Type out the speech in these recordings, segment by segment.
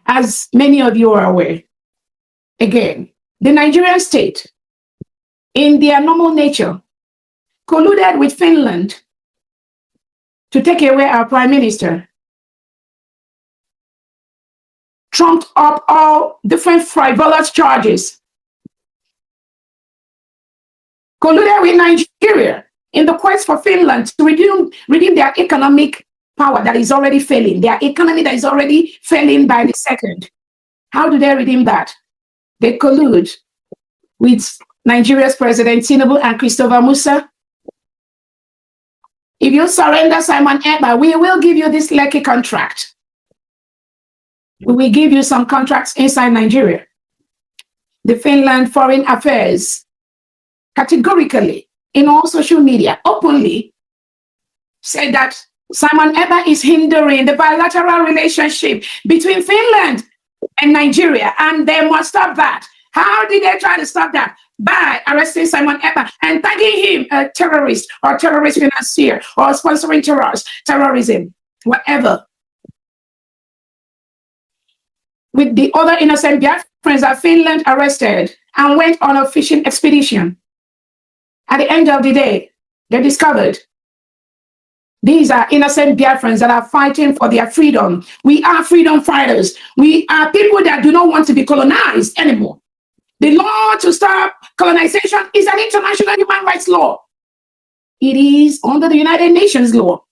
as many of you are aware, again, the Nigerian state, in their normal nature, colluded with Finland to take away our prime minister, trumped up all different frivolous charges, colluded with Nigeria in the quest for Finland to redeem their economic power that is already failing, their economy that is already failing by the second. How do they redeem that? They collude with Nigeria's President Tinubu and Christopher Musa. If you surrender Simon Ekpa, we will give you this Lekki contract. We will give you some contracts inside Nigeria. The Finland Foreign Affairs categorically, in all social media, openly said that Simon Ekpa is hindering the bilateral relationship between Finland and Nigeria, and they must stop that. How did they try to stop that? By arresting Simon Ekpa and tagging him a terrorist or terrorist financier or sponsoring terrorism, whatever. With the other innocent Biafrans that Finland arrested and went on a fishing expedition. At the end of the day, they discovered these are innocent Biafrans that are fighting for their freedom. We are freedom fighters. We are people that do not want to be colonized anymore. The law to stop colonization is an international human rights law. It is under the United Nations law.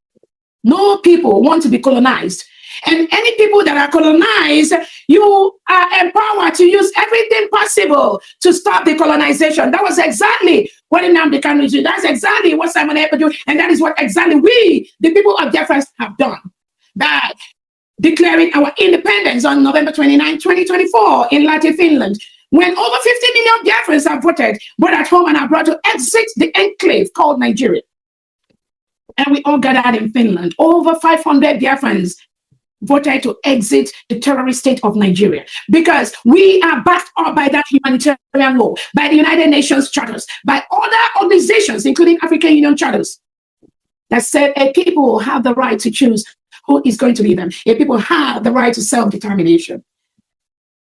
No people want to be colonized. And any people that are colonized, you are empowered to use everything possible to stop the colonization. That was exactly what Nnamdi Kanu did. That's exactly what Simon Ekpa did. And that is what exactly we, the people of Biafra, have done by declaring our independence on November 29, 2024 in Lahti, Finland. When over 50 million Biafrans have voted, both at home and abroad, to exit the enclave called Nigeria. And we all gathered in Finland. Over 500 Biafrans voted to exit the terrorist state of Nigeria because we are backed up by that humanitarian law, by the United Nations charters, by other organizations, including African Union charters, that said a people have the right to choose who is going to lead them. A people have the right to self-determination.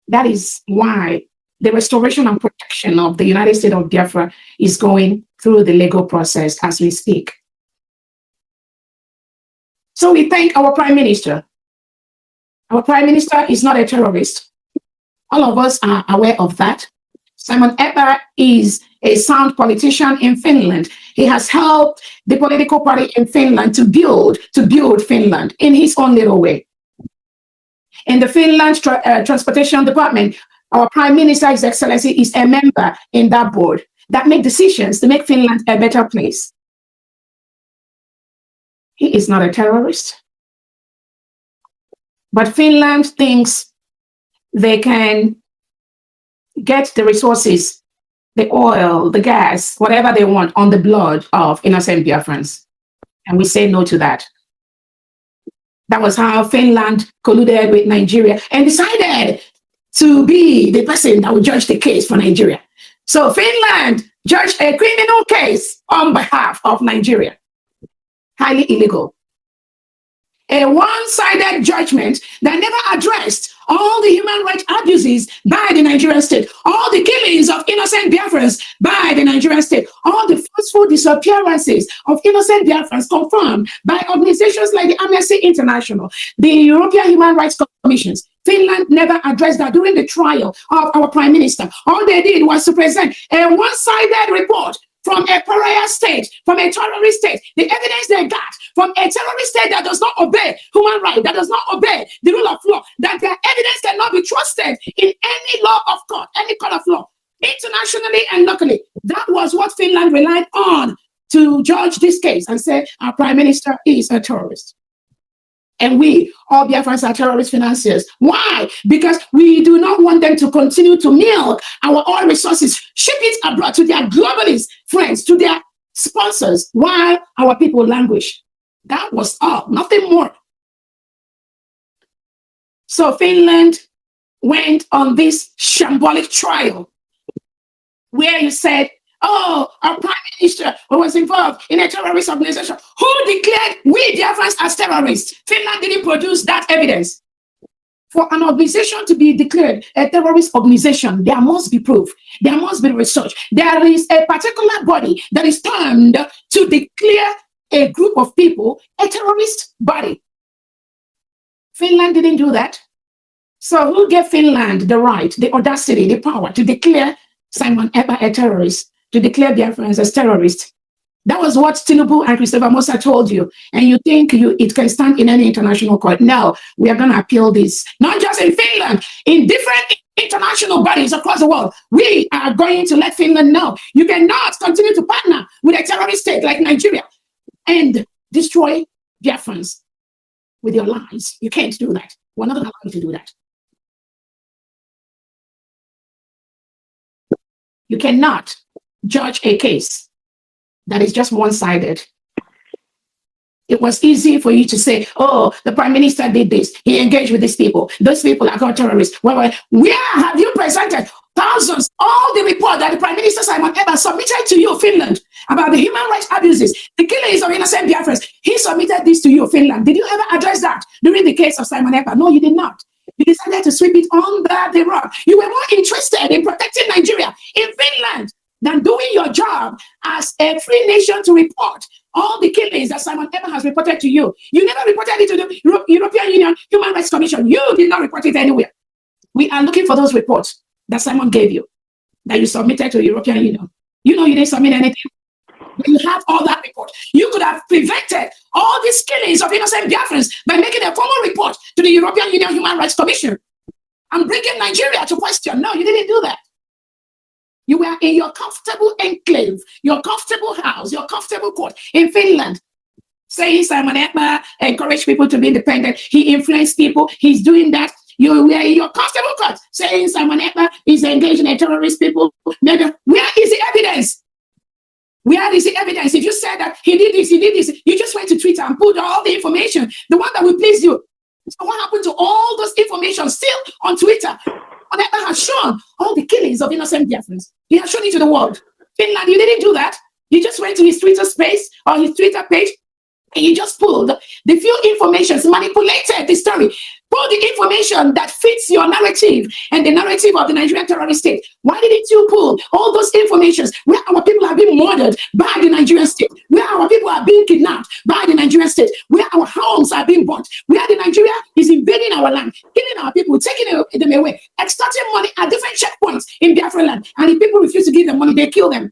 That is why the restoration and protection of the United States of Biafra is going through the legal process as we speak. So we thank our Prime Minister. Our Prime Minister is not a terrorist. All of us are aware of that. Simon Ekpa is a sound politician in Finland. He has helped the political party in Finland to build Finland in his own little way. In the Finland Transportation Department, our Prime Minister, His Excellency, is a member in that board that make decisions to make Finland a better place. He is not a terrorist. But Finland thinks they can get the resources, the oil, the gas, whatever they want on the blood of innocent Biafrans. And we say no to that. That was how Finland colluded with Nigeria and decided to be the person that would judge the case for Nigeria. So Finland judged a criminal case on behalf of Nigeria. Highly illegal. A one-sided judgment that never addressed all the human rights abuses by the Nigerian state, all the killings of innocent Biafrans by the Nigerian state, all the forceful disappearances of innocent Biafrans confirmed by organizations like the Amnesty International, the European Human Rights Commissions. Finland never addressed that during the trial of our Prime Minister. All they did was to present a one-sided report from a pariah state, from a terrorist state, the evidence they got from a terrorist state that does not obey human rights, that does not obey the rule of law, that their evidence cannot be trusted in any law of court, any court of law, internationally and locally. That was what Finland relied on to judge this case and say our Prime Minister is a terrorist. And we, all Biafrans, are terrorist financiers. Why? Because we do not want them to continue to milk our oil resources, ship it abroad to their globalist friends, to their sponsors, while our people languish. That was all, nothing more. So Finland went on this shambolic trial where you said, oh, our Prime Minister was involved in a terrorist organization. Who declared we Biafrans as terrorists? Finland didn't produce that evidence. For an organization to be declared a terrorist organization, there must be proof. There must be research. There is a particular body that is termed to declare a group of people a terrorist body. Finland didn't do that. So who gave Finland the right, the audacity, the power to declare Simon Ekpa a terrorist, to declare Biafrans as terrorists? That was what Tinubu and Christopher Musa told you. And you think it can stand in any international court. No, we are going to appeal this. Not just in Finland, in different international bodies across the world. We are going to let Finland know you cannot continue to partner with a terrorist state like Nigeria and destroy Biafrans with your lies. You can't do that. We're not going to allow you to do that. You cannot judge a case that is just one-sided. It was easy for you to say, oh, the prime minister did this. He engaged with these people. Those people are called terrorists. Well, where have you presented thousands, all the report that the prime minister Simon Ekpa submitted to you, Finland, about the human rights abuses, the killings of innocent Biafrans? He submitted this to you, Finland. Did you ever address that during the case of Simon Ekpa? No, you did not. You decided to sweep it under the rug. You were more interested in protecting Nigeria in Finland than doing your job as a free nation to report all the killings that Simon Ekpa has reported to you. You never reported it to the European Union Human Rights Commission. You did not report it anywhere. We are looking for those reports that Simon gave you, that you submitted to the European Union. You know you didn't submit anything. But you have all that report. You could have prevented all these killings of innocent Biafrans by making a formal report to the European Union Human Rights Commission and bringing Nigeria to question. No, you didn't do that. You were in your comfortable enclave, your comfortable house, your comfortable court in Finland, saying Simon Ekpa encouraged people to be independent. He influenced people. He's doing that. You were in your comfortable court, saying Simon Ekpa is engaging in terrorist people. Where is the evidence? Where is the evidence? If you said that he did this, you just went to Twitter and put all the information, the one that will please you. So what happened to all those information still on Twitter? Ekpa has shown all the killings of innocent Biafrans. He has shown it to the world. Finland, you didn't do that. You just went to his Twitter space or his Twitter page and you just pulled the few informations, manipulated the story, pulled the information that fits your narrative and the narrative of the Nigerian terrorist state. Why didn't you pull all those informations where our people are being murdered by the Nigerian state, where our people are being kidnapped by the Nigerian state, where our homes are being burnt, where the Nigeria is invading our land, killing our people, taking them away, extorting money at different checkpoints in Biafra land, and if people refuse to give them money, they kill them.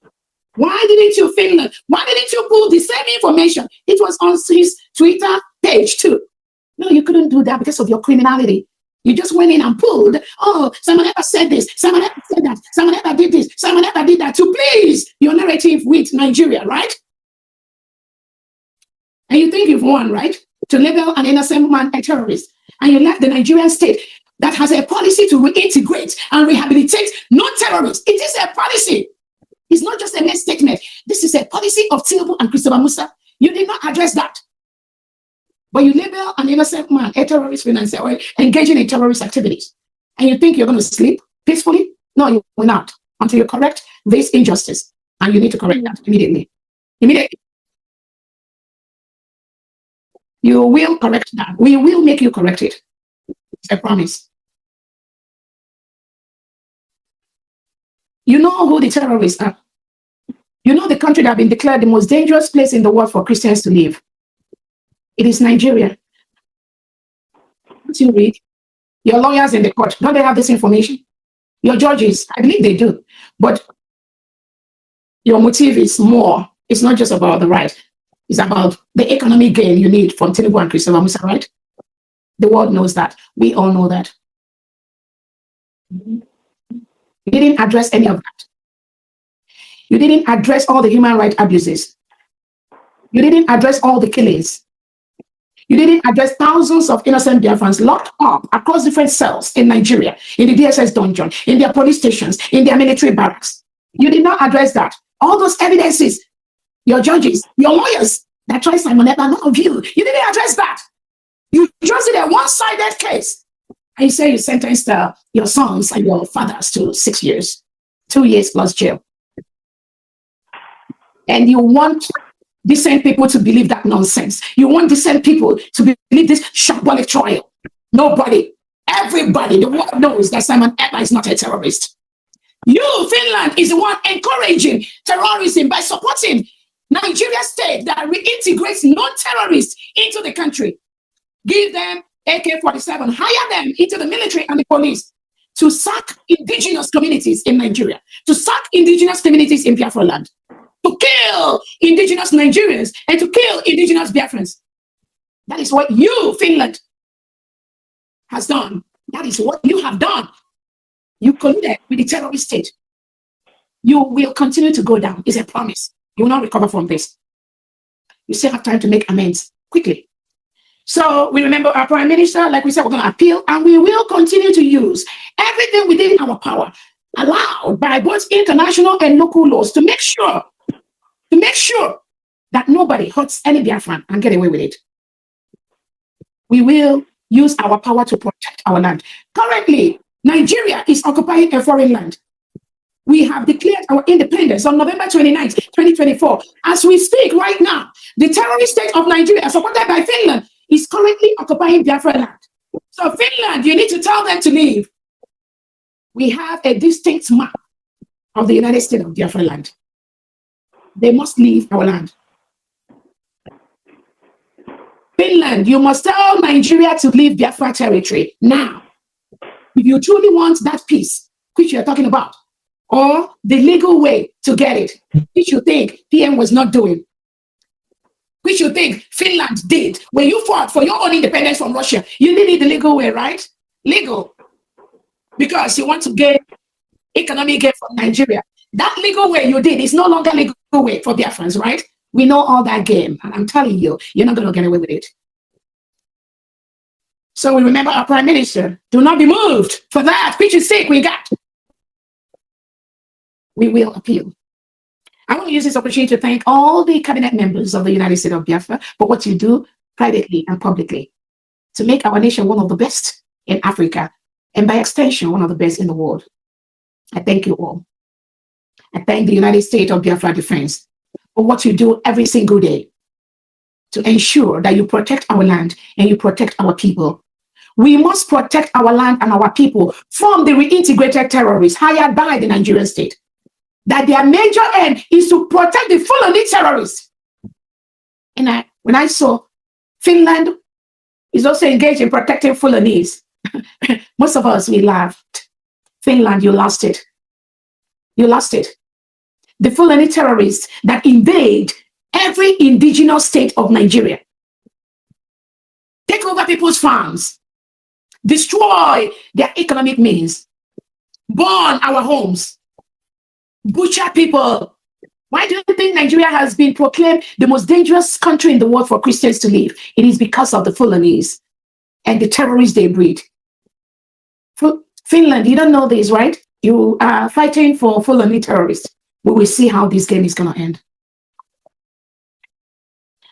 Why didn't you, Finland? Why didn't you pull the same information? It was on his Twitter page too. No, you couldn't do that because of your criminality. You just went in and pulled, oh, Simon Ekpa said this, Simon Ekpa said that, Simon Ekpa did this, Simon Ekpa did that to please your narrative with Nigeria, right? And you think you've won, right? To label an innocent man a terrorist. And you let the Nigerian state that has a policy to reintegrate and rehabilitate non-terrorists. It is a policy. It's not just a mere statement. This is a policy of Tinubu and Christopher Musa. You did not address that. But you label an innocent man a terrorist financier or engaging in terrorist activities. And you think you're going to sleep peacefully? No, you will not. Until you correct this injustice. And you need to correct that immediately. Immediately. You will correct that. We will make you correct it. It's a promise. You know who the terrorists are. You know the country that has been declared the most dangerous place in the world for Christians to live. It is Nigeria. What you read? Your lawyers in the court, don't they have this information? Your judges, I believe they do. But your motive is more. It's not just about the right. It's about the economic gain you need from Tinubu and Christopher Musa, right? The world knows that. We all know that. You didn't address any of that. You didn't address all the human rights abuses. You didn't address all the killings. You didn't address thousands of innocent Biafrans locked up across different cells in Nigeria, in the DSS dungeon, in their police stations, in their military barracks. You did not address that. All those evidences, your judges, your lawyers that tried Simon Ekpa, none of you didn't address that. You just did a one-sided case. And you say you sentenced your sons and your fathers to 6 years, 2 years plus jail. And you want decent people to believe that nonsense. You want decent people to believe this shambolic trial. Nobody Everybody, the world knows that Simon Ekpa is not a terrorist. You, Finland, is the one encouraging terrorism by supporting Nigeria state that reintegrates non-terrorists into the country. Give them AK-47, hire them into the military and the police to sack indigenous communities in Nigeria, to sack indigenous communities in Biafra land, to kill indigenous Nigerians and to kill indigenous Biafrans. That is what you, Finland, has done. That is what you have done. You colluded with the terrorist state. You will continue to go down. It's a promise. You will not recover from this. You still have time to make amends quickly. So we remember our Prime Minister, like we said, we're going to appeal, and we will continue to use everything within our power, allowed by both international and local laws, to make sure that nobody hurts any Biafran and get away with it. We will use our power to protect our land. Currently, Nigeria is occupying a foreign land. We have declared our independence on November 29th, 2024. As we speak right now, the terrorist state of Nigeria, supported by Finland, is currently occupying Biafra land. So Finland, you need to tell them to leave. We have a distinct map of the United States of Biafra land. They must leave our land. Finland, you must tell Nigeria to leave Biafra territory now. If you truly want that peace, which you're talking about, or the legal way to get it, which you think PM was not doing, which you think Finland did when you fought for your own independence from Russia, you needed the legal way, right? Legal. Because you want to get economic gain from Nigeria. That legal way you did is no longer legal way for Biafrans, right? We know all that game, and I'm telling you, you're not going to get away with it. So we remember our Prime Minister. Do not be moved. For that, which is sake we got. We will appeal. I want to use this opportunity to thank all the cabinet members of the United States of Biafra for what you do privately and publicly to make our nation one of the best in Africa, and by extension, one of the best in the world. I thank you all. I thank the United States of Biafra Defense for what you do every single day to ensure that you protect our land and you protect our people. We must protect our land and our people from the reintegrated terrorists hired by the Nigerian state. That their major end is to protect the Fulani terrorists. And when I saw Finland is also engaged in protecting Fulanese, most of us, we laughed. Finland, you lost it. You lost it. The Fulani terrorists that invade every indigenous state of Nigeria, take over people's farms, destroy their economic means, burn our homes, butcher people. Why do you think Nigeria has been proclaimed the most dangerous country in the world for Christians to live? It is because of the Fulanese and the terrorists they breed. Finland, you don't know this, right? You are fighting for Fulani terrorists. We will see how this game is going to end.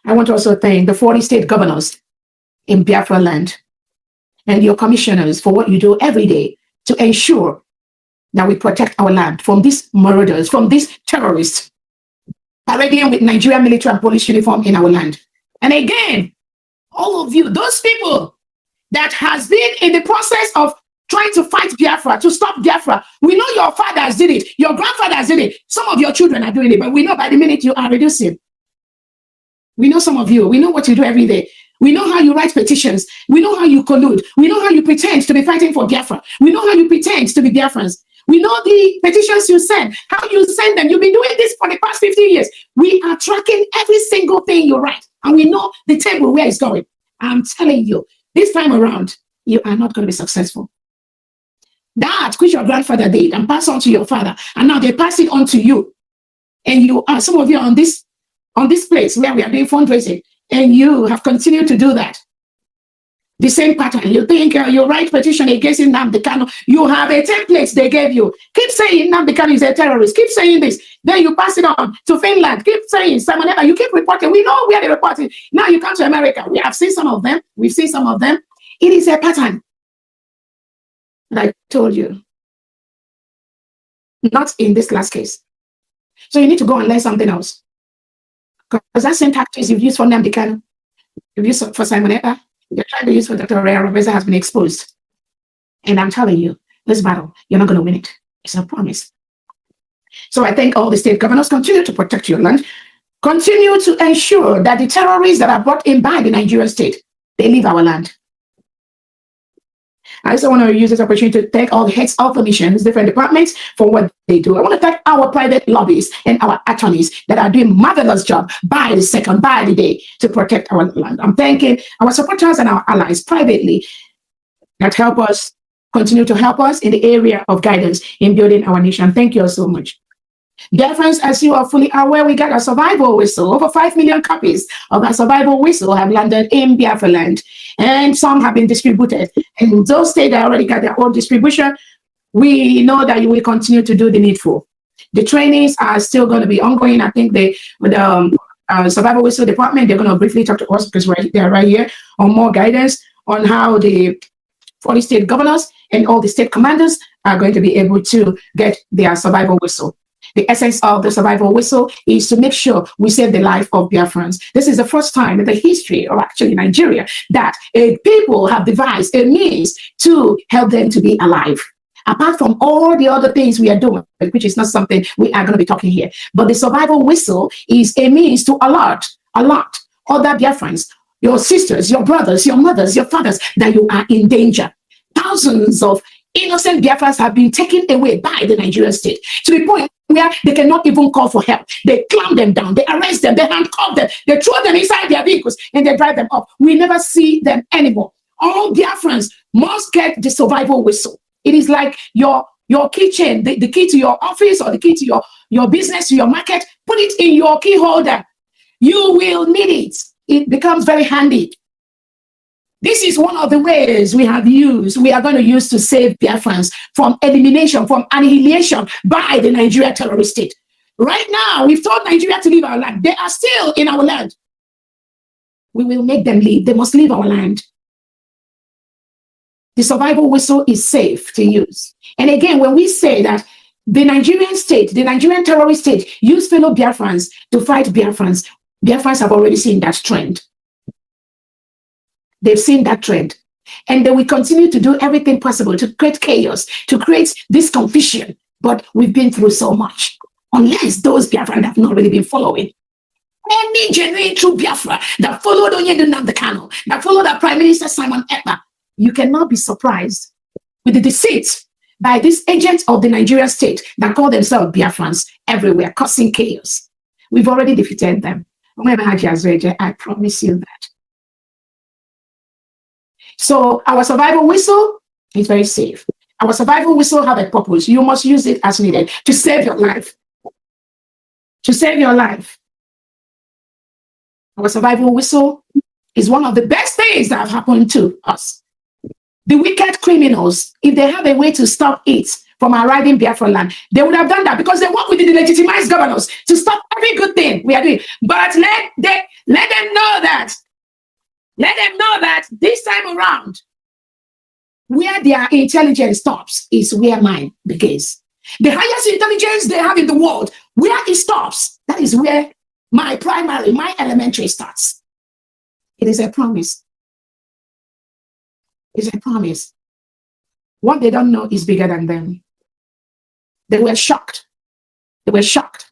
I want to also thank the 40 state governors in Biafra land and your commissioners for what you do every day to ensure that we protect our land from these marauders, from these terrorists parading with Nigerian military and police uniform in our land. And again, all of you, those people that has been in the process of trying to fight Biafra, to stop Biafra. We know your fathers did it. Your grandfathers did it. Some of your children are doing it, but we know by the minute you are reducing. We know some of you. We know what you do every day. We know how you write petitions. We know how you collude. We know how you pretend to be fighting for Biafra. We know how you pretend to be Biafrans. We know the petitions you send, how you send them. You've been doing this for the past 50 years. We are tracking every single thing you write, and we know the table where it's going. I'm telling you, this time around, you are not going to be successful. That which your grandfather did and passed on to your father, and now they pass it on to you. And you are, some of you are on this place where we are doing fundraising, and you have continued to do that. The same pattern. You think you write petition against Nnamdi Kanu. You have a template they gave you. Keep saying Nnamdi Kanu is a terrorist. Keep saying this. Then you pass it on to Finland. Keep saying Simon Ekpa. You keep reporting. We know where they're reporting. Now you come to America. We have seen some of them. We've seen some of them. It is a pattern. And I told you, not in this last case. So you need to go and learn something else. Because that same tactics you've used for Nnamdi Kanu, you've used for Simon Ekpa, you're trying to use for Dr. Ray Robesa has been exposed. And I'm telling you, this battle, you're not going to win it. It's a promise. So I thank all the state governors. Continue to protect your land. Continue to ensure that the terrorists that are brought in by the Nigerian state, they leave our land. I also want to use this opportunity to thank all the heads of the missions, different departments, for what they do. I want to thank our private lobbyists and our attorneys that are doing marvelous job by the second, by the day, to protect our land. I'm thanking our supporters and our allies privately that help us, continue to help us in the area of guidance in building our nation. Thank you all so much. Dear friends, as you are fully aware, we got a survival whistle. Over 5 million copies of our survival whistle have landed in Biafra land, and some have been distributed. And those states that already got their own distribution, we know that you will continue to do the needful. The trainings are still going to be ongoing. I think with the survival whistle department, they're going to briefly talk to us because they're right here on more guidance on how the 40 state governors and all the state commanders are going to be able to get their survival whistle. The essence of the survival whistle is to make sure we save the life of Biafrans. This is the first time in the history of actually Nigeria that people have devised a means to help them to be alive. Apart from all the other things we are doing, which is not something we are going to be talking here. But the survival whistle is a means to alert other Biafrans, your sisters, your brothers, your mothers, your fathers, that you are in danger. Thousands of innocent Biafrans have been taken away by the Nigerian state to the point where they cannot even call for help. They clamp them down, they arrest them, they handcuff them, they throw them inside their vehicles, and they drive them up. We never see them anymore. All Biafrans must get the survival whistle. It is like your keychain, the key to your office or the key to your business, to your market. Put it in your key holder. You will need it. It becomes very handy. This is one of the ways we are going to use to save Biafrans from elimination, from annihilation by the Nigeria terrorist state. Right now, we've told Nigeria to leave our land. They are still in our land. We will make them leave. They must leave our land. The survival whistle is safe to use. And again, when we say that the Nigerian state, the Nigerian terrorist state, use fellow Biafrans to fight Biafrans, Biafrans have already seen that trend. They've seen that trend. And they will continue to do everything possible to create chaos, to create this confusion. But we've been through so much. Unless those Biafran have not really been following. Any genuine true Biafra that followed Onyedu Nnamdi, that followed our Prime Minister Simon Ekpa, you cannot be surprised with the deceit by these agents of the Nigerian state that call themselves Biafrans everywhere, causing chaos. We've already defeated them. I promise you that. So our survival whistle is very safe. Our survival whistle have a purpose. You must use it as needed to save your life. To save your life. Our survival whistle is one of the best things that have happened to us. The wicked criminals, if they have a way to stop it from arriving Biafra land, they would have done that because they work with the legitimized governors to stop every good thing we are doing. But let them know that. Let them know that this time around, where their intelligence stops is where mine begins. The highest intelligence they have in the world, where it stops, that is where my primary, my elementary starts. It is a promise. It's a promise. What they don't know is bigger than them. They were shocked. They were shocked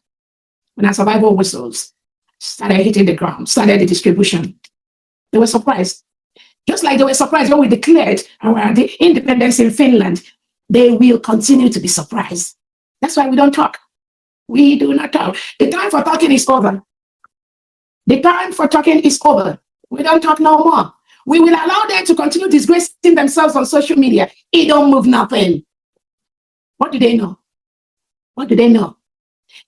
when our survival whistles started hitting the ground, started the distribution. They were surprised. Just like they were surprised when we declared the independence in Finland, they will continue to be surprised. That's why we don't talk. We do not talk. The time for talking is over. The time for talking is over. We don't talk no more. We will allow them to continue disgracing themselves on social media. It don't move nothing. What do they know? What do they know?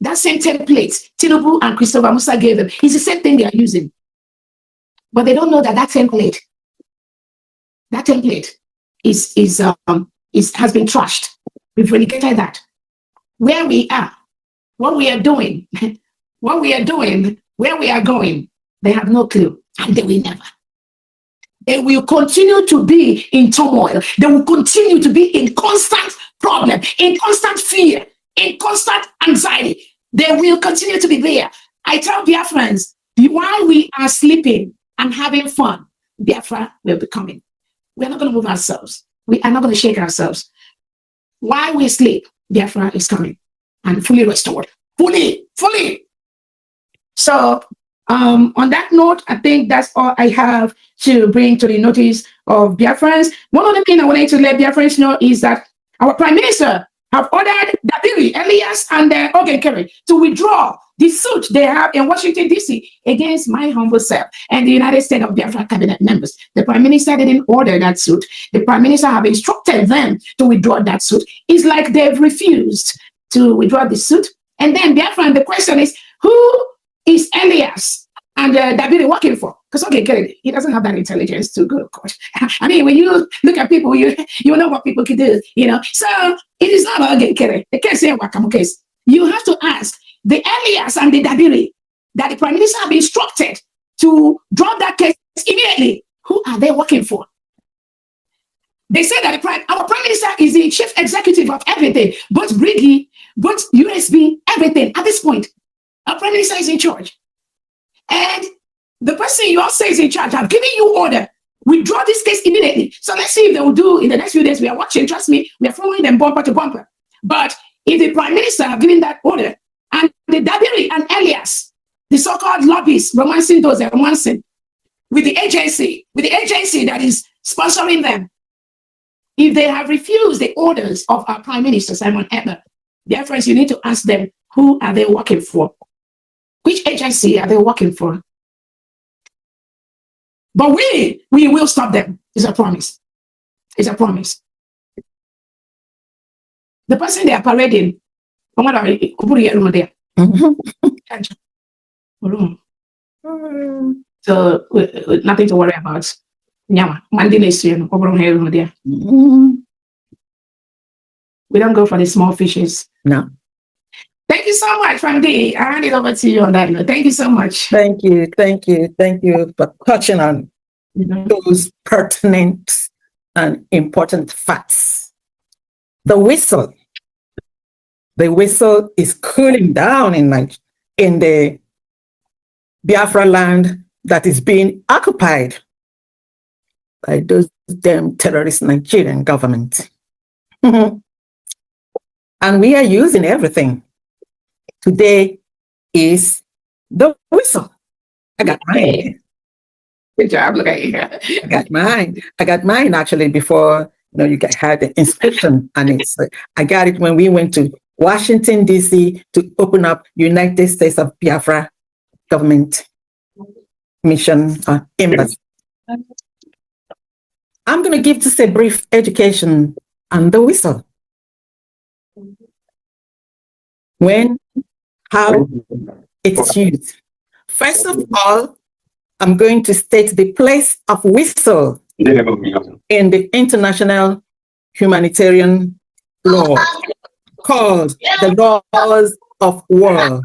That same template Tinubu and Christopher Musa gave them is the same thing they are using. But they don't know that template has been trashed. We've relegated that. Where we are, what we are doing, where we are going, they have no clue, and they will never. They will continue to be in turmoil. They will continue to be in constant problem, in constant fear, in constant anxiety. They will continue to be there. I tell Biafrans, while we are sleeping and having fun, Biafra will be coming. We're not going to move ourselves. We are not going to shake ourselves. While we sleep, Biafra is coming and fully restored. Fully. So on that note, I think that's all I have to bring to the notice of Biafrans. One other thing I wanted to let Biafrans know is that our Prime Minister have ordered Dabiri, Elias, and Ogenkere to withdraw the suit they have in Washington, D.C. against my humble self and the United States of Biafra cabinet members. The Prime Minister didn't order that suit. The Prime Minister have instructed them to withdraw that suit. It's like they've refused to withdraw the suit. And then Biafra, the question is, who is Elias and Dabiri working for? Because he doesn't have that intelligence to go to court. I mean, when you look at people, you know what people can do, So it is not about Kere. They can't say Wakamo case. You have to ask the Elias and the Dabiri that the Prime Minister have instructed to drop that case immediately. Who are they working for? They say that our Prime Minister is the chief executive of everything, both Briggy, both USB, everything at this point. Our Prime Minister is in charge. And the person you all say is in charge, I've given you order. Withdraw this case immediately. So let's see if they will do in the next few days. We are watching. Trust me, we are following them bumper to bumper. But if the Prime Minister have given that order, and the Dabiri and Elias, the so-called lobbyists, romancing those that are romancing with the agency that is sponsoring them, if they have refused the orders of our Prime Minister, Simon Ekpa, therefore, you need to ask them, who are they working for? Which agency are they working for? But we will stop them. It's a promise. It's a promise. The person they are parading, so nothing to worry about. We don't go for the small fishes. No. Thank you so much, Frandy. I hand it over to you on that note. Thank you so much. Thank you for touching on those pertinent and important facts. The whistle is cooling down in the Biafra land that is being occupied by those damn terrorist Nigerian government. And we are using everything. Today is the whistle. I got mine. Good job. Look at you. I got mine actually before you had the inspection, and I got it when we went to Washington, D.C. to open up United States of Biafra government mission embassy. I'm going to give just a brief education on the whistle. When, how it's used. First of all, I'm going to state the place of whistle in the international humanitarian law called the laws of war.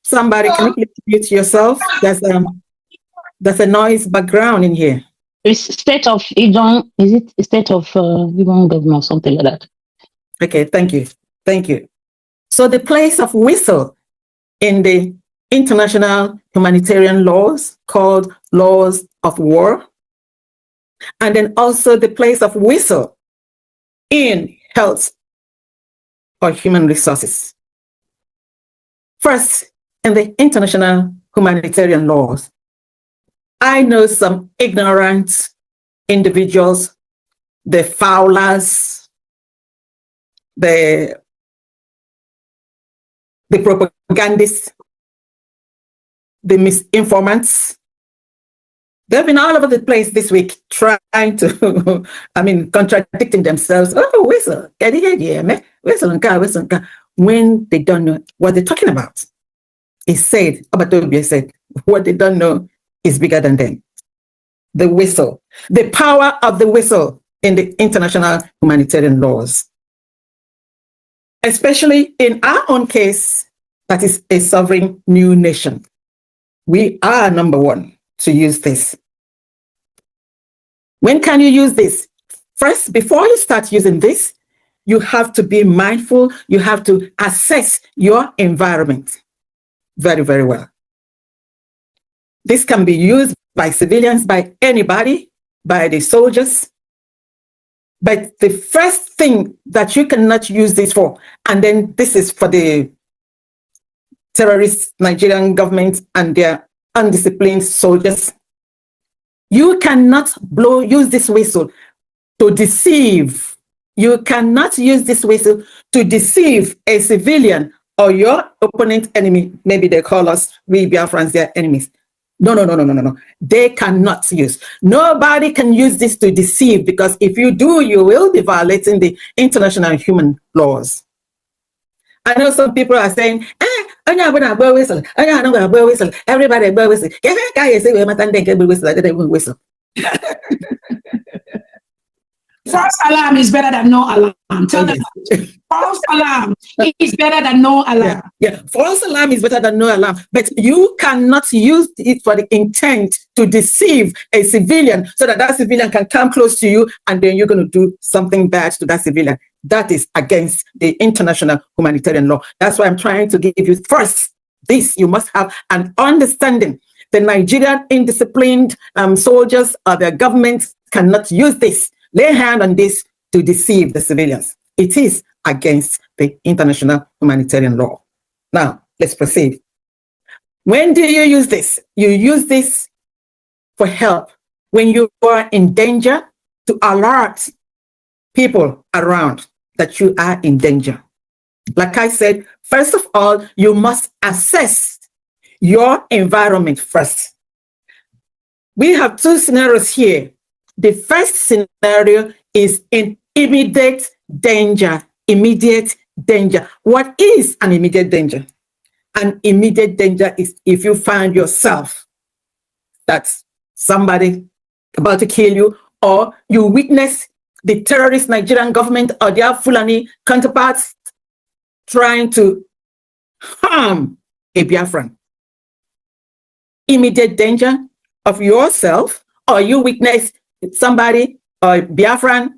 Somebody, can you mute yourself? There's a noise background in here. It's state of Ijon, is it state of Ijon government or something like that? Okay, thank you. So the place of whistle in the international humanitarian laws called laws of war, and then also the place of whistle in health or human resources. First, in the international humanitarian laws, I know some ignorant individuals, the foulers, the propagandists, the misinformants. They've been all over the place this week trying to, contradicting themselves. Oh, whistle, whistle, when they don't know what they're talking about. Obatobia said, what they don't know is bigger than them. The whistle, the power of the whistle in the international humanitarian laws. Especially in our own case, that is a sovereign new nation. We are number one to use this. When can you use this? First, before you start using this, you have to be mindful. You have to assess your environment very, very well. This can be used by civilians, by anybody, by the soldiers, But the first thing that you cannot use this for, and then this is for the terrorist Nigerian government and their undisciplined soldiers. You cannot use this whistle to deceive. You cannot use this whistle to deceive a civilian or your opponent enemy. Maybe they call us, we Biafrans, their enemies. No. They cannot use. Nobody can use this to deceive, because if you do, you will be violating the international human laws. I know some people are saying, everybody blow whistle. Everybody blow whistle. Whistle. False alarm is better than no alarm. Tell them false alarm is better than no alarm. Yeah, false alarm is better than no alarm. But you cannot use it for the intent to deceive a civilian so that that civilian can come close to you and then you're going to do something bad to that civilian. That is against the international humanitarian law. That's why I'm trying to give you first this. You must have an understanding. The Nigerian indisciplined soldiers or their governments cannot use this. Lay hand on this to deceive the civilians. It is against the international humanitarian law. Now, let's proceed. When do you use this? You use this for help. When you are in danger, to alert people around that you are in danger. Like I said, first of all, you must assess your environment first. We have two scenarios here. The first scenario is in immediate danger. Immediate danger. What is an immediate danger? An immediate danger is if you find yourself that's somebody about to kill you, or you witness the terrorist Nigerian government or their Fulani counterparts trying to harm a Biafran. Immediate danger of yourself, or you witness somebody or Biafran,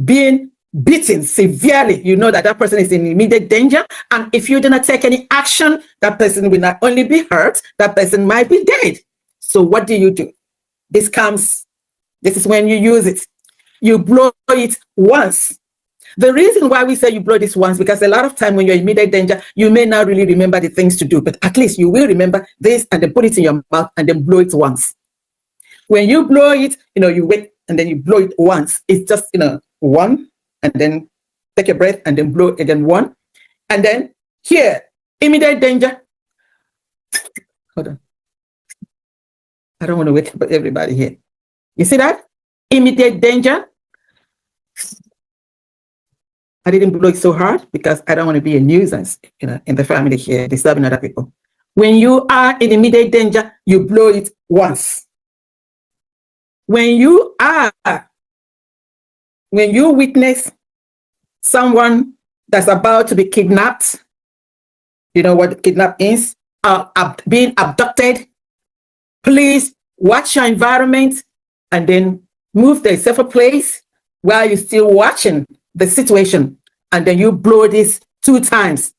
being beaten severely. You know that person is in immediate danger, and if you do not take any action, that person will not only be hurt, that person might be dead. So what do? This is when you use it. You blow it once. The reason why we say you blow this once, because a lot of time when you're in immediate danger, you may not really remember the things to do, but at least you will remember this and then put it in your mouth and then blow it once. When you blow it, you wait and then you blow it once. It's just, one, and then take a breath and then blow again one. And then here, immediate danger. Hold on. I don't want to wake up everybody here. You see that? Immediate danger. I didn't blow it so hard because I don't want to be a nuisance, in the family here, disturbing other people. When you are in immediate danger, you blow it once. When you witness someone that's about to be kidnapped, you know what kidnap is, being abducted, please watch your environment and then move to a safer place while you're still watching the situation, and then you blow this 2 times.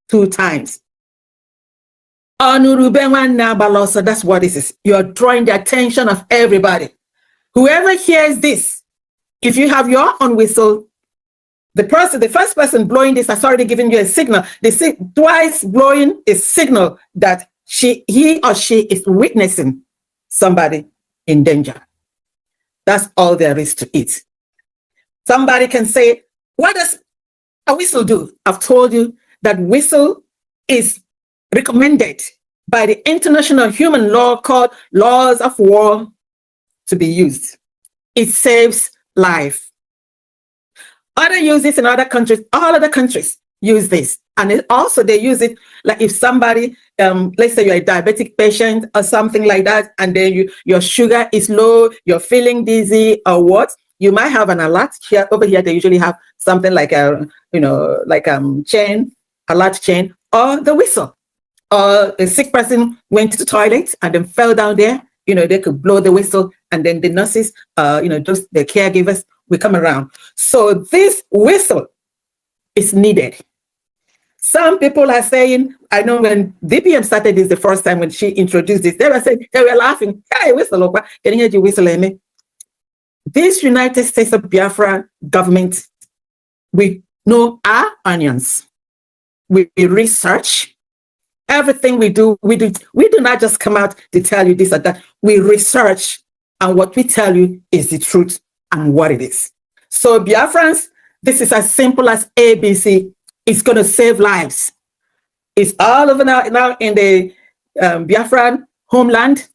Two times. So that's what this is. You're drawing the attention of everybody. Whoever hears this, if you have your own whistle, the first person blowing this has already given you a signal. Twice blowing a signal that he or she is witnessing somebody in danger. That's all there is to it. Somebody can say, what does a whistle do? I've told you that whistle is recommended by the international human law called laws of war to be used. It saves life. Other use this in other countries. All other countries use this. And also they use it like if somebody, let's say you're a diabetic patient or something like that, and then your sugar is low, you're feeling dizzy or what, you might have an alert here. Over here, they usually have something like chain, alert chain, or the whistle. Or a sick person went to the toilet and then fell down there, they could blow the whistle, and then the nurses, just the caregivers will come around. So this whistle is needed. Some people are saying, I know when DPM started this the first time when she introduced this, they were saying, they were laughing. Hey, whistle, can you hear you whistle, Amy? This United States of Biafra government, we know our onions. We research everything we do. We do not just come out to tell you this or that. We research, and what we tell you is the truth and what it is. So Biafrans, this is as simple as ABC. It's going to save lives. It's all over now in the Biafran homeland,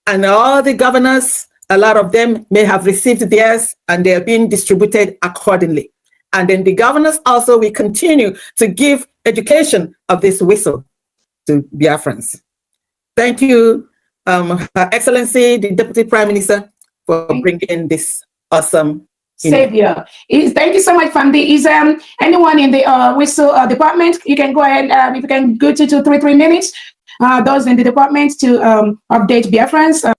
and all the governors, a lot of them may have received theirs, and they're being distributed accordingly. And then the governors also will continue to give education of this whistle to Biafrans. Thank you, Her Excellency, the Deputy Prime Minister, for bringing this awesome savior. Thank you so much, Famdi. Is anyone in the whistle department? You can go ahead, if you can go to 3 minutes. Those in the department to update Biafrans.